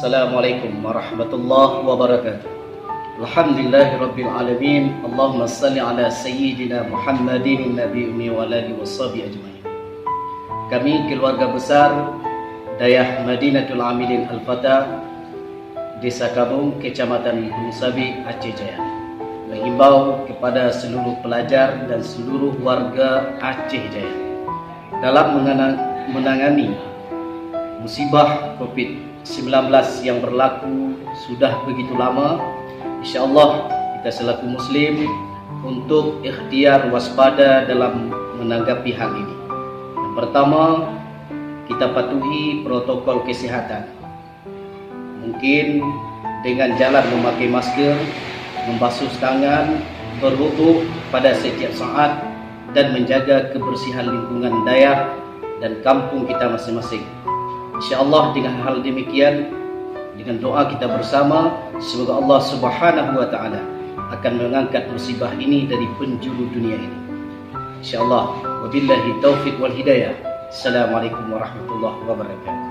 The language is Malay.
Assalamualaikum warahmatullahi wabarakatuh. Alhamdulillahirabbil alamin. Allahumma salli ala sayyidina Muhammadin nabi ummi wa alihi washabihi ajmain. Kami keluarga besar Dayah Madinatul Amilin Al-Fatah, Desa Kabung, Kecamatan Gunung Sabi, Aceh Jaya, menghimbau kepada seluruh pelajar dan seluruh warga Aceh Jaya dalam menangani musibah COVID-19 yang berlaku sudah begitu lama. InsyaAllah kita selaku muslim untuk ikhtiar waspada dalam menanggapi hal ini. Yang pertama, kita patuhi protokol kesehatan. Mungkin dengan jalan memakai masker, membasuh tangan, berwudu pada setiap saat, dan menjaga kebersihan lingkungan Dayah dan kampung kita masing-masing. InsyaAllah dengan hal demikian, dengan doa kita bersama, semoga Allah Subhanahu wa ta'ala akan mengangkat musibah ini dari penjuru dunia ini. InsyaAllah. Wabillahi taufiq wal hidayah. Assalamualaikum warahmatullahi wabarakatuh.